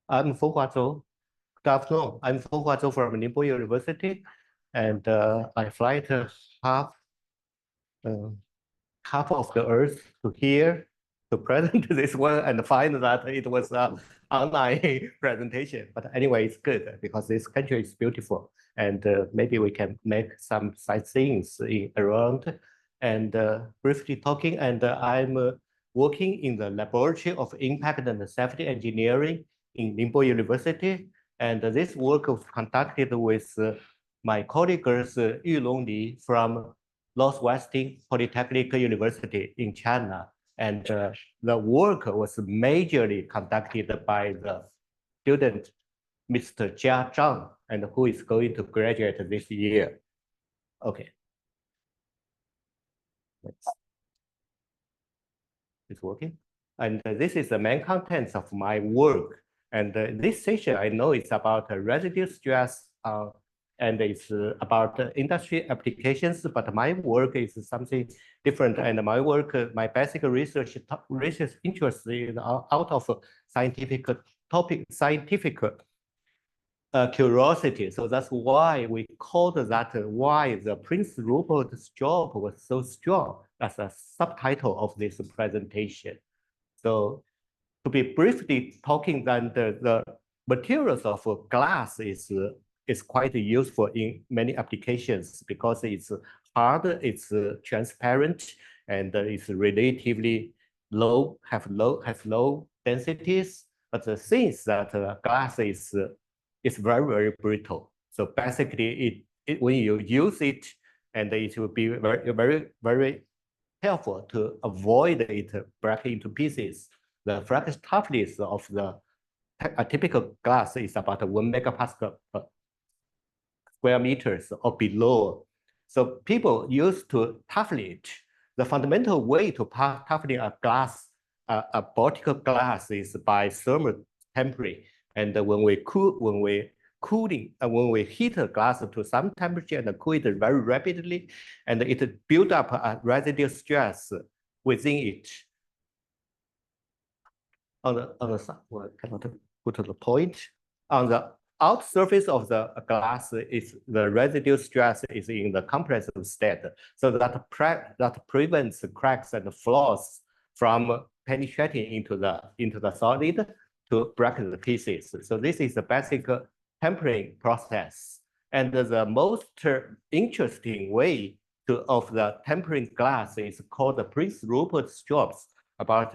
I'm Fenghua ZHOU. Good afternoon. I'm Fenghua ZHOU from Ningbo University, and I fly to uh, half of the Earth to here to present this one and find that it was an online presentation. But anyway, it's good because this country is beautiful, and maybe we can make some sightseeings around. And briefly talking, and I'm working in the Laboratory of Impact and Safety Engineering in Ningbo University. And this work was conducted with my colleagues Yulong Li from Northwestern Polytechnic University in China. And the work was majorly conducted by the student, Mr. ZHANG, and who is going to graduate this year. Okay. It's working. And this is the main contents of my work. And this session, I know it's about residual stress and it's about industry applications, but my work is something different. And my work, my basic research interest is out of scientific topic, scientific curiosity. So that's why we called that why the Prince Rupert's job was so strong. That's a subtitle of this presentation. So to be briefly talking, then the materials of glass is quite useful in many applications because it's hard, it's transparent, and it's relatively low, has low densities. But the thing is that glass is very, very brittle. So basically, when you use it, and it will be very, very, very careful to avoid it breaking into pieces. The flux toughness of a typical glass is about 1 megapascal per square meters or below. So people used to toughen it. The fundamental way to toughen a glass, a particle glass, is by thermal tempering. And when we heat a glass to some temperature and cool it very rapidly, and it builds up a residual stress within it. On the side, well, I cannot put the point. On the out surface of the glass, is the residual stress is in the compressive state, so that prevents cracks and flaws from penetrating into the solid to break the pieces. So this is the basic tempering process. And the most interesting way of the tempering glass is called the Prince Rupert's job,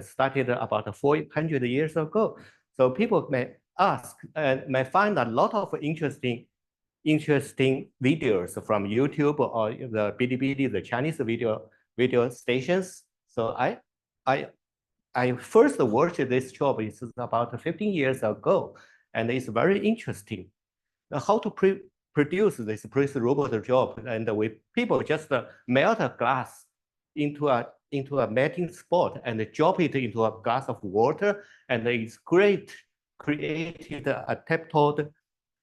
started about 400 years ago. So people may ask and may find a lot of interesting videos from YouTube or the Bilibili, the Chinese video stations. So I first watched this job is about 15 years ago, and it's very interesting. How to produce this Prince Rupert job, and people just melt a glass into a melting spot and drop it into a glass of water, and it's created a tapered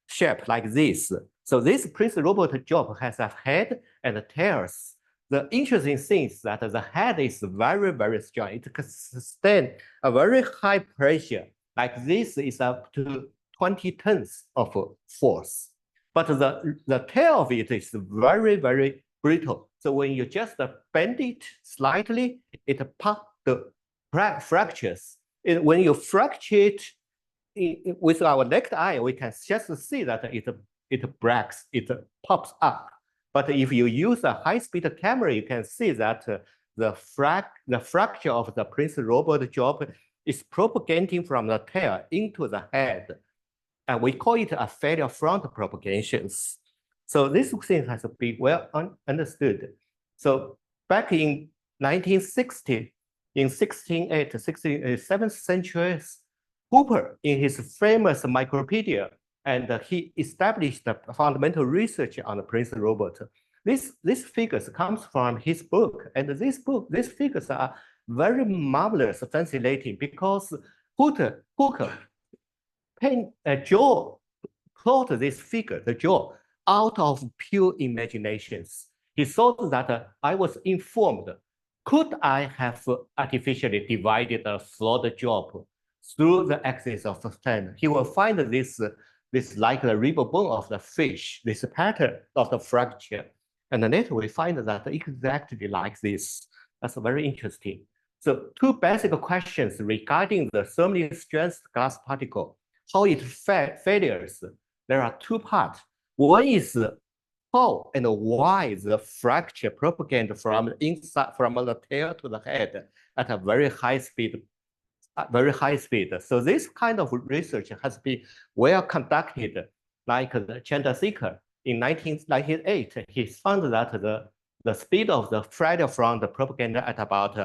shape like this. So this Prince Rupert job has a head and tails. The interesting thing is that the head is very, very strong. It can sustain a very high pressure. Like this is up to 20 tons of force. But the tail of it is very, very brittle. So when you just bend it slightly, it fractures. When you fracture it with our naked eye, we can just see that it breaks, it pops up. But if you use a high-speed camera, you can see that the fracture of the Prince Rupert job is propagating from the tail into the head. And we call it a failure front propagations. So this thing has been well understood. So back in 1960, in 7th century, Hooper, in his famous micropedia, and he established the fundamental research on the Prince Rupert. These figures comes from his book, and these figures are very marvelous, fascinating, because Hooker plot this figure, the jaw, out of pure imaginations. He thought that I was informed. Could I have artificially divided a flawed jaw through the axis of the stand, he will find this like the rib bone of the fish, this pattern of the fracture. And then later we find that exactly like this. That's very interesting. So two basic questions regarding the thermally stressed glass particle, how it failures. There are two parts. One is how and why the fracture propagates from inside, from the tail to the head at a very high speed. So this kind of research has been well conducted, like the Chandrasekhar in 1998. He found that the speed of the failure from the propaganda at about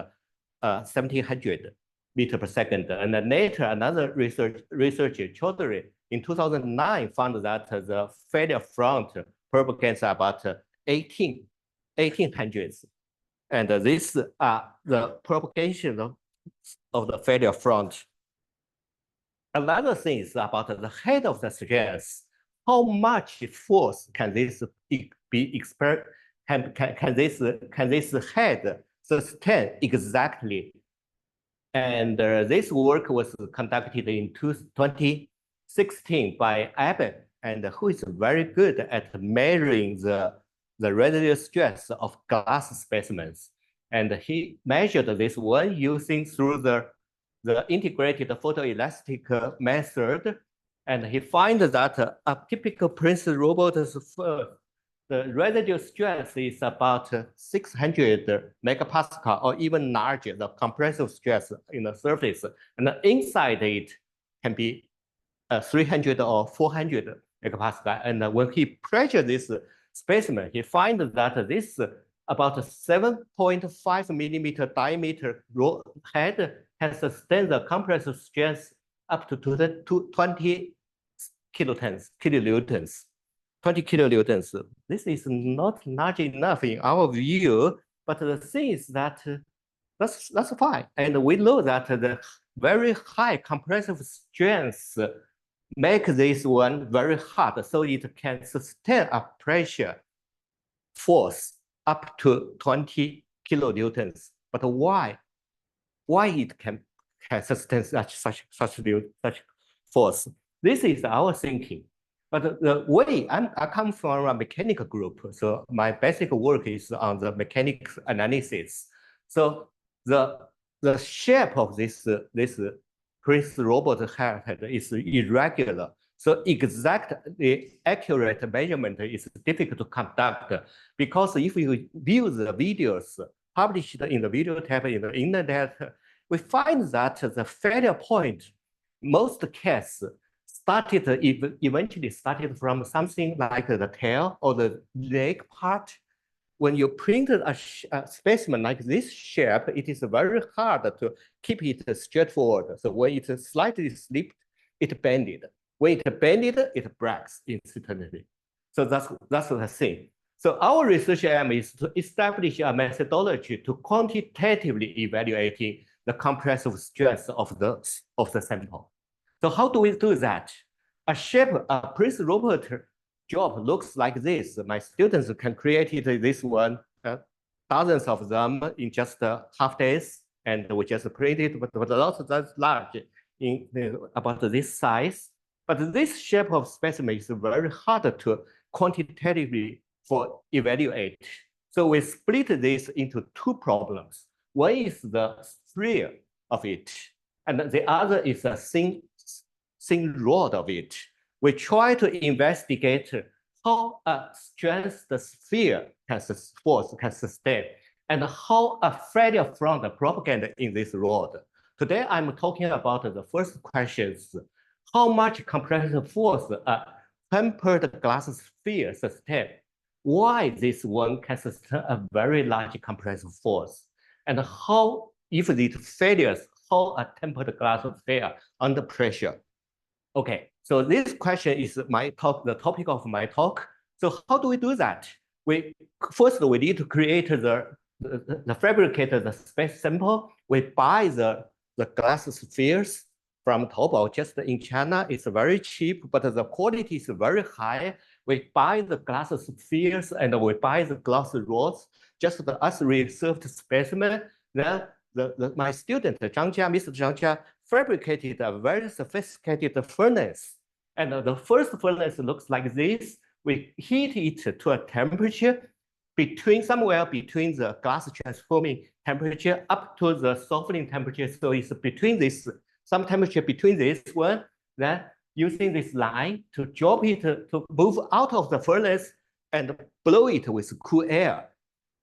1700 meters per second. And then later, another researcher, Chaudhary, in 2009, found that the failure front propagates about 1800s. And this the propagation of the failure front. Another thing is about the head of the stress. How much force can this be expressed? Can this head sustain exactly? And this work was conducted in 2016 by Abbott, and who is very good at measuring the residual stress of glass specimens. And he measured this one using through the integrated photoelastic method. And he finds that a typical Prince robot's the residual stress is about 600 megapascal or even larger, the compressive stress in the surface. And inside it can be 300 or 400 megapascal. And when he pressured this specimen, he finds that this about 7.5 millimeter diameter head can sustain the compressive stress up to 20 kilonewtons. 20 kilonewtons. This is not large enough in our view, but the thing is that that's fine. And we know that the very high compressive strength make this one very hard, so it can sustain a pressure force up to 20 kilonewtons. But why it can sustain such force? This is our thinking. But the way I come from a mechanical group, so my basic work is on the mechanics analysis. So the shape of this Prince robot head is irregular. So exactly accurate measurement is difficult to conduct, because if you view the videos published in the video tab in the internet, we find that the failure point, most cases eventually started from something like the tail or the leg part. When you print a specimen like this shape, it is very hard to keep it straightforward. So when it slightly slipped, it bended. When it bended, it breaks instantly. So that's the thing. So our research aim is to establish a methodology to quantitatively evaluating the compressive stress of the sample. So how do we do that? A Prince robot job looks like this. My students can create this one, dozens of them in just half days, and we just print it, but also that's large in about this size. But this shape of specimen is very hard to quantitatively evaluate. So we split this into two problems. One is the sphere of it, and the other is a thin rod of it. We try to investigate how a strength the sphere force can sustain, and how a failure from the propaganda in this rod. Today, I'm talking about the first questions. How much compressive force a tempered glass sphere sustain? Why this one can sustain a very large compressive force? And how, if it failures, how a tempered glass sphere under pressure? Okay, so this question is the topic of my talk. So how do we do that? First, we need to create fabricate the space sample. We buy the glass spheres from Taobao, just in China. It's very cheap, but the quality is very high. We buy the glass spheres and we buy the glass rods, just as reserved specimen. Then my student, Mr. Zhang Jia, fabricated a very sophisticated furnace. And the first furnace looks like this. We heat it to a temperature somewhere between the glass transforming temperature up to the softening temperature. So it's between this, some temperature between this one. Then using this line to drop it to move out of the furnace and blow it with cool air.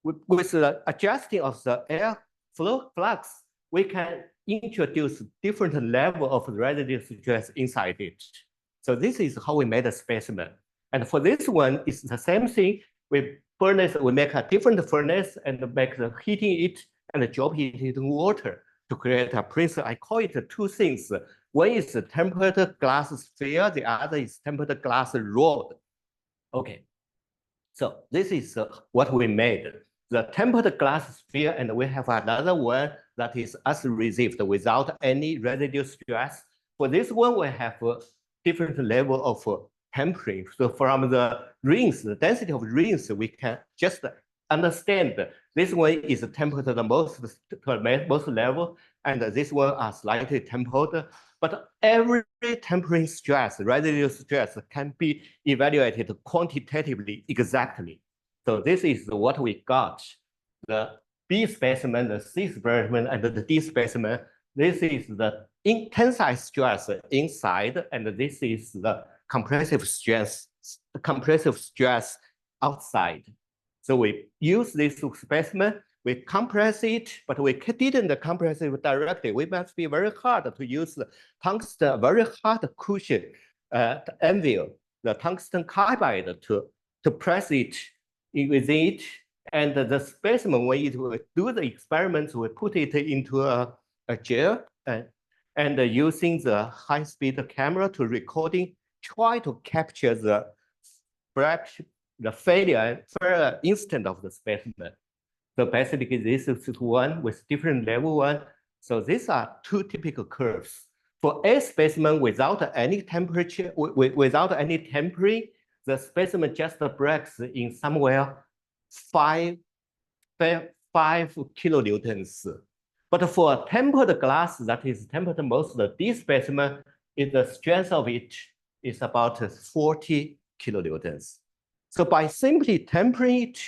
With the adjusting of the air flux, we can introduce different level of residual stress inside it. So this is how we made a specimen. And for this one, it's the same thing. We make a different furnace and make the heating it and drop it into water to create a principle. I call it two things. One is the tempered glass sphere, the other is tempered glass rod. Okay, so this is what we made. The tempered glass sphere, and we have another one that is as received without any residual stress. For this one, we have a different level of tempering. So from the rings, the density of rings, we can just understand this one is tempered the most level, and this one are slightly tempered. But every tempering stress, residual stress, can be evaluated quantitatively exactly. So this is what we got. The B specimen, the C specimen, and the D specimen. This is the tensile stress inside, and this is the compressive stress outside. So we use this specimen, we compress it, but we didn't compress it directly. We must be very hard to use the tungsten, very hard cushion anvil, the tungsten carbide to press it with it. And the specimen, when we do the experiments, we put it into a gel and using the high-speed camera to recording, try to capture the failure instant of the specimen. So basically, this is one with different level one. So these are two typical curves. For A specimen without any temperature, without any tempering, the specimen just breaks in somewhere 5 kilonewtons. But for a tempered glass that is tempered most, the D specimen, the strength of it is about 40 kilonewtons. So by simply tempering it,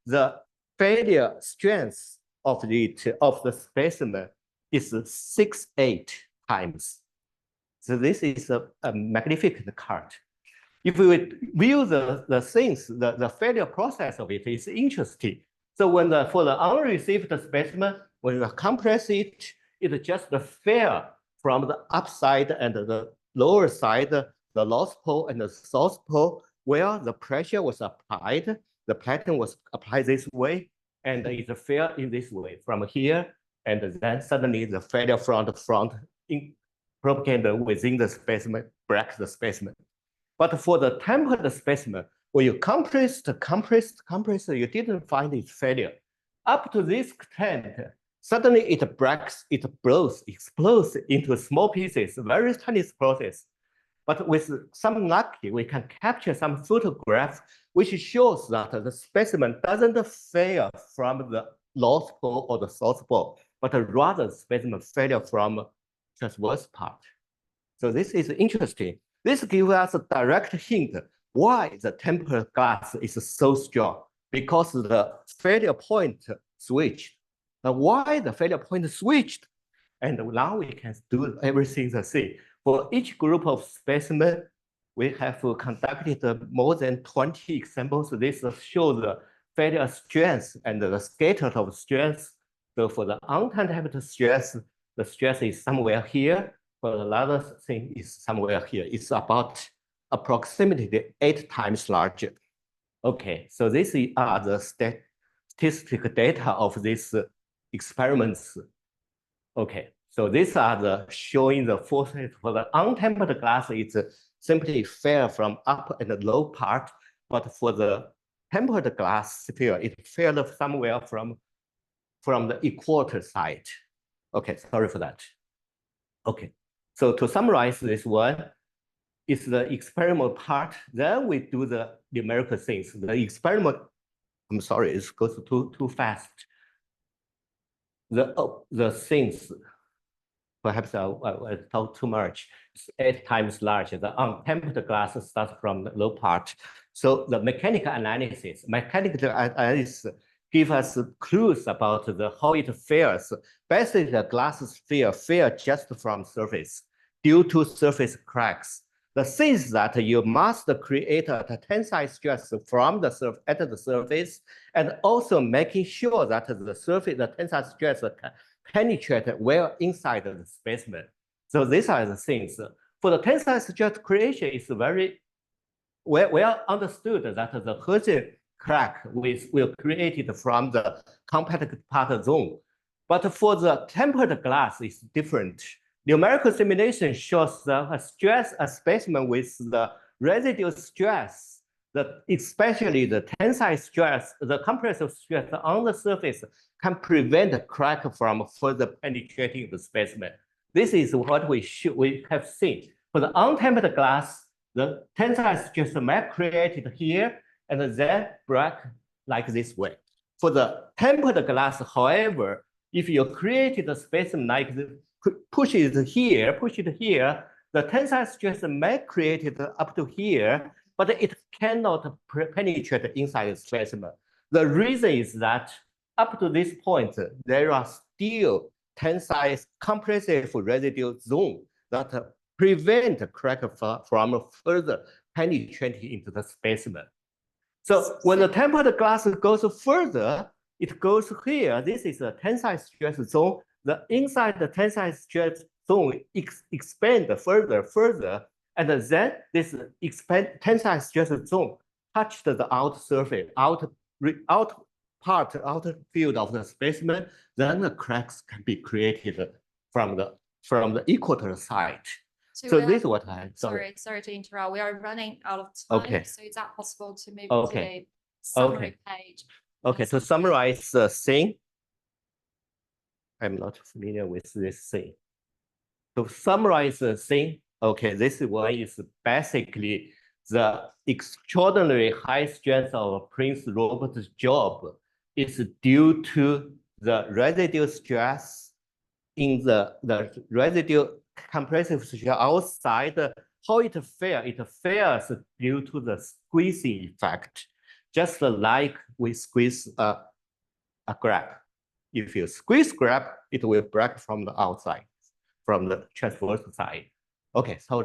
the failure strength of the specimen is 6-8 times. So this is a magnificent card. If we view the things, the failure process of it is interesting. So for the unreceived specimen, when you compress it, it just fell from the upside and the lower side, the north pole and the south pole, where the pressure was applied, the platen was applied this way, and it fell in this way from here, and then suddenly the failure from the front propagated within the specimen, breaks the specimen. But for the tempered specimen, when you compress, you didn't find its failure. Up to this extent, suddenly it breaks, it blows, explodes into small pieces, very tiny process. But with some luck, we can capture some photograph which shows that the specimen doesn't fail from the north pole or the south pole, but rather the specimen failure from transverse part. So this is interesting. This gives us a direct hint why the tempered glass is so strong, because the failure point switched. Now, why the failure point switched? And now we can do everything the same. For each group of specimen, we have conducted more than 20 examples. This shows the failure strength and the scatter of strength. So for the untempered stress, the stress is somewhere here. For the other thing is somewhere here. It's about approximately 8 times larger. Okay, so these are the statistical data of these experiments. Okay, so these are the showing the forces for the untempered glass. It's simply fell from up and low part, but for the tempered glass sphere, it fell somewhere from the equator side. Okay, sorry for that. Okay, so to summarize this one, is the experimental part. Then we do the numerical things. The experiment, I'm sorry, it goes too fast. The things perhaps I talk too much. It's 8 times larger. The untempered glass starts from the low part. So the mechanical analysis give us clues about how it fares. Basically, the glass sphere fails just from surface due to surface cracks. The thing is that you must create a tensile stress from the surface, and also making sure that the tensile stress can penetrate well inside the specimen. So these are the things. For the tensile stress creation, it's very well understood that the Hertzian crack will create it from the compact part zone. But for the tempered glass, it's different. Numerical simulation shows a specimen with the residual stress, especially the tensile stress, the compressive stress on the surface can prevent the crack from further penetrating the specimen. This is what we have seen. For the untempered glass, the tensile stress might create it here and then break like this way. For the tempered glass, however, if you create the specimen like this, push it here, the tensile stress may create it up to here, but it cannot penetrate inside the specimen. The reason is that up to this point, there are still tensile compressive residual zone that prevent crack from further penetrating into the specimen. So when the tempered glass goes further, it goes here. This is a tensile stress zone. The inside the tensile stress zone expand further, and then this tensile stress zone touched the outer surface, outer field of the specimen. Then the cracks can be created from the equator side. So this is what I sorry to interrupt. We are running out of time. Okay. So is that possible to move Okay. to a summary page? Okay, to summarize the thing, I'm not familiar with this thing. To summarize the thing, okay, this one is basically the extraordinary high strength of Prince Robert's job is due to the residual stress in the residual compressive stress outside. How it fares? It fares due to the squeezing effect, just like we squeeze a grape. If you squeeze grape, it will break from the outside, from the transverse side. Okay, so